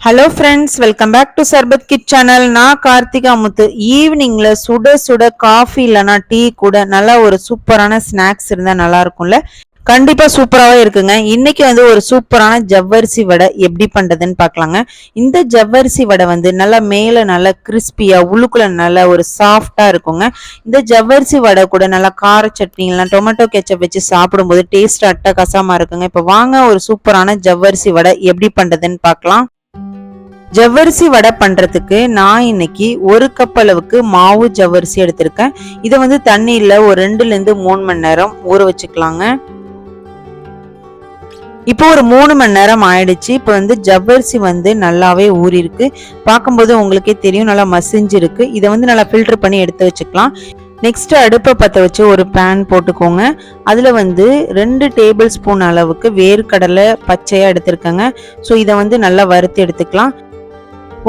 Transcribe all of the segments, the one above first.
Hello friends, welcome back to Sharbat kid channel. நான் கார்த்திகா முத்து. ஈவினிங்ல சுட சுட காஃபி இல்லைனா டீ கூட நல்லா ஒரு சூப்பரான ஸ்நாக்ஸ் இருந்தா நல்லா இருக்கும்ல. கண்டிப்பா சூப்பராகவே இருக்குங்க. இன்னைக்கு ஒரு சூப்பரான ஜவ்வரிசி வடை எப்படி பண்றதுன்னு பார்க்கலாங்க. இந்த ஜவ்வரிசி வடை நல்லா மேல நல்லா கிறிஸ்பியா உள்ளுக்குள்ள நல்லா ஒரு சாஃப்டா இருக்குங்க. இந்த ஜவ்வரிசி வடை கூட நல்லா கார சட்னி இல்லைனா டொமேட்டோ கெச்சப் வச்சு சாப்பிடும்போது டேஸ்ட் அட்டகாசமா இருக்குங்க. இப்போ வாங்க ஒரு சூப்பரான ஜவ்வரிசி வடை எப்படி பண்றதுன்னு பார்க்கலாம். ஜவ்வரிசி வடை பண்றதுக்கு நான் இன்னைக்கு 1 கப் அளவுக்கு மாவு ஜவ்வரிசி எடுத்திருக்கேன். இதை தண்ணியில ஒரு 2 to 3 மணி நேரம் ஊற வச்சுக்கலாங்க. இப்போ ஒரு 3 மணி நேரம் ஆயிடுச்சு. இப்போ ஜவ்வரிசி நல்லாவே ஊறி இருக்கு. பார்க்கும்போது உங்களுக்கே தெரியும், நல்லா மசிஞ்சிருக்கு. இதை நல்லா ஃபில்டர் பண்ணி எடுத்து வச்சுக்கலாம். நெக்ஸ்ட் அடுப்பை பற்ற வச்சு ஒரு பேன் போட்டுக்கோங்க. அதில் 2 டேபிள் ஸ்பூன் அளவுக்கு வேர்க்கடலை பச்சையாக எடுத்துருக்கேங்க. ஸோ இதை நல்லா வறுத்து எடுத்துக்கலாம்.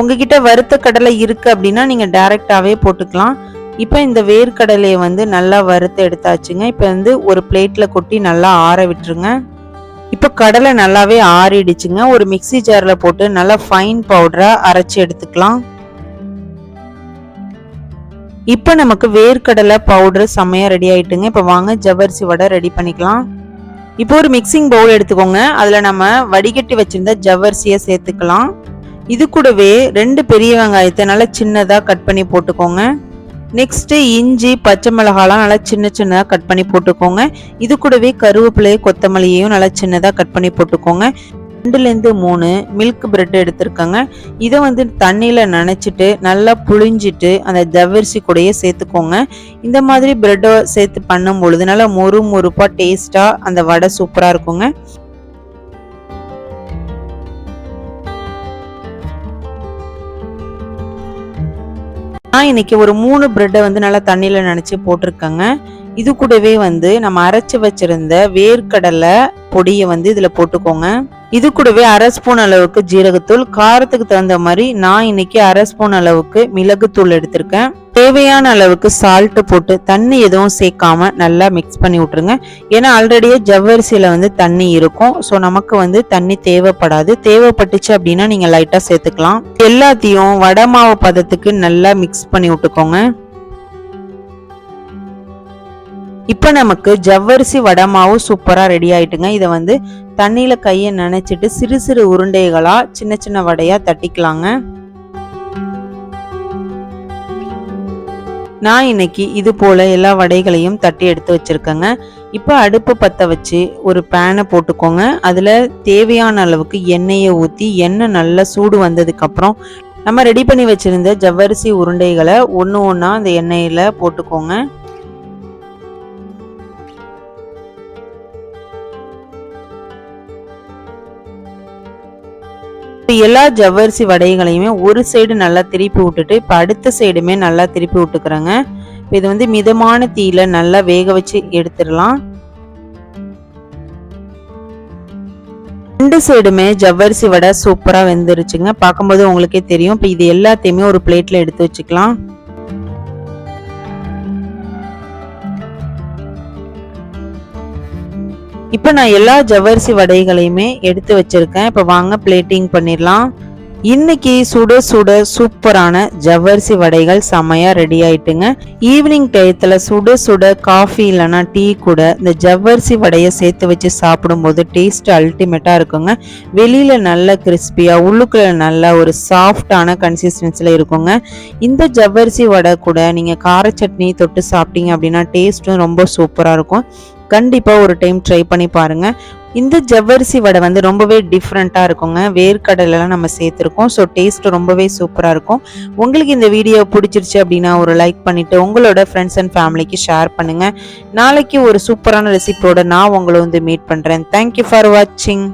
உங்ககிட்ட வறுத்த கடலை இருக்கு அப்படின்னா நீங்க டைரக்டாவே போட்டுக்கலாம். இப்போ இந்த வேர்க்கடலையை நல்லா வறுத்து எடுத்தாச்சுங்க. இப்போ ஒரு பிளேட்ல கொட்டி நல்லா ஆற விட்டுருங்க. இப்போ கடலை நல்லாவே ஆறிடுச்சுங்க. ஒரு மிக்ஸி ஜார்ல போட்டு நல்லா ஃபைன் பவுடரா அரைச்சி எடுத்துக்கலாம். இப்போ நமக்கு வேர்க்கடலை பவுடர் செம்மையா ரெடி ஆயிட்டுங்க. இப்போ வாங்க ஜவ்வரிசி வடை ரெடி பண்ணிக்கலாம். இப்போ ஒரு மிக்சிங் பவுல் எடுத்துக்கோங்க. அதுல நம்ம வடிகட்டி வச்சிருந்த ஜவ்வரிசியை சேர்த்துக்கலாம். இது கூடவே 2 பெரிய வெங்காயத்தை நல்லா சின்னதா கட் பண்ணி போட்டுக்கோங்க. நெக்ஸ்ட் இஞ்சி பச்சை மிளகாலாம் நல்லா சின்னதா கட் பண்ணி போட்டுக்கோங்க. இது கூடவே கருவேப்பிலை கொத்தமல்லியையும் நல்லா சின்னதா கட் பண்ணி போட்டுக்கோங்க. 2 to 3 மில்க் பிரெட் எடுத்திருக்கேங்க. இதை தண்ணியில நனைச்சிட்டு நல்லா புழிஞ்சிட்டு அந்த ஜவ்வரிசி கூடயே சேர்த்துக்கோங்க. இந்த மாதிரி பிரெட்டை சேர்த்து பண்ணும் பொழுது நல்லா மொறு மொறுப்பா டேஸ்டா அந்த வடை சூப்பரா இருக்குங்க. நான் இன்னைக்கு ஒரு 3 பிரெட்டை நல்லா தண்ணியில நனைச்சு போட்டிருக்கேங்க. இது கூடவே நம்ம அரைச்சு வச்சிருந்த வேர்க்கடலை பொடியை இதுல போட்டுக்கோங்க. இது கூடவே 1/2 ஸ்பூன் அளவுக்கு ஜீரகத்தூள், காரத்துக்கு தகுந்த மாதிரி நான் இன்னைக்கு 1/2 ஸ்பூன் அளவுக்கு மிளகுத்தூள் எடுத்திருக்கேன். தேவையான அளவுக்கு சால்ட் போட்டு தண்ணி எதுவும் சேர்க்காம நல்லா மிக்ஸ் பண்ணி விட்டுருங்க. ஏன்னா ஆல்ரெடியே ஜவ்வரிசியில தண்ணி இருக்கும். ஸோ நமக்கு தண்ணி தேவைப்படாது. தேவைப்பட்டுச்சு அப்படின்னா நீங்க லைட்டா சேர்த்துக்கலாம். எல்லாத்தையும் வடை மாவு பதத்துக்கு நல்லா மிக்ஸ் பண்ணி விட்டுக்கோங்க. இப்போ நமக்கு ஜவ்வரிசி வடை மாவு சூப்பரா ரெடி ஆயிட்டுங்க. இதை தண்ணியில கையை நனைச்சிட்டு சிறு சிறு உருண்டைகளா சின்ன சின்ன வடையா தட்டிக்கலாங்க. நான் இன்னைக்கு இது போல எல்லா வடைகளையும் தட்டி எடுத்து வச்சிருக்கேங்க. இப்போ அடுப்பு பற்ற வச்சு ஒரு பேனை போட்டுக்கோங்க. அதுல தேவையான அளவுக்கு எண்ணெயை ஊற்றி எண்ணெய் நல்லா சூடு வந்ததுக்கு அப்புறம் நம்ம ரெடி பண்ணி வச்சிருந்த ஜவ்வரிசி உருண்டைகளை ஒன்று ஒன்றா அந்த எண்ணெயில போட்டுக்கோங்க. எல்லா ஜவ்வரிசி வடைகளையுமே ஒரு சைடு நல்லா திருப்பி விட்டுட்டு இப்ப அடுத்த சைடுமே நல்லா திருப்பி விட்டுக்கிறேங்க. இது மிதமான தீயில நல்லா வேக வச்சு எடுத்துடலாம். 2 சைடுமே ஜவ்வரிசி வடை சூப்பரா வெந்துருச்சுங்க. பார்க்கும்போது உங்களுக்கே தெரியும். இப்ப இது எல்லாத்தையுமே ஒரு பிளேட்ல எடுத்து வச்சுக்கலாம். இப்போ நான் எல்லா ஜவ்வரிசி வடைகளையுமே எடுத்து வச்சிருக்கேன். இப்போ வாங்க பிளேட்டிங் பண்ணிடலாம். இன்னைக்கு சுட சுட சூப்பரான ஜவ்வரிசி வடைகள் செமையா ரெடி ஆயிட்டுங்க. ஈவினிங் டயத்துல சுட சுட காஃபி இல்லைன்னா டீ கூட இந்த ஜவ்வரிசி வடையை சேர்த்து வச்சு சாப்பிடும்போது டேஸ்ட் அல்டிமேட்டா இருக்குங்க. வெளியில நல்ல கிறிஸ்பியா உள்ளுக்குள்ள நல்ல ஒரு சாஃப்டான கன்சிஸ்டன்சில இருக்குங்க. இந்த ஜவ்வரிசி வடை கூட நீங்க கார சட்னி தொட்டு சாப்பிட்டீங்க அப்படின்னா டேஸ்ட்டும் ரொம்ப சூப்பரா இருக்கும். கண்டிப்பா ஒரு டைம் ட்ரை பண்ணி பாருங்க. இந்த ஜவ்வரிசி வடை ரொம்பவே டிஃப்ரெண்டா இருக்குங்க. வேர்க்கடலாம் நம்ம சேர்த்திருக்கோம். ஸோ டேஸ்ட் ரொம்பவே சூப்பரா இருக்கும். உங்களுக்கு இந்த வீடியோ பிடிச்சிருச்சு அப்படின்னா ஒரு லைக் பண்ணிட்டு உங்களோட ஃப்ரெண்ட்ஸ் அண்ட் ஃபேமிலிக்கு ஷேர் பண்ணுங்க. நாளைக்கு ஒரு சூப்பரான ரெசிபியோட நான் உங்களை மீட் பண்றேன். தேங்க்யூ ஃபார் வாட்சிங்.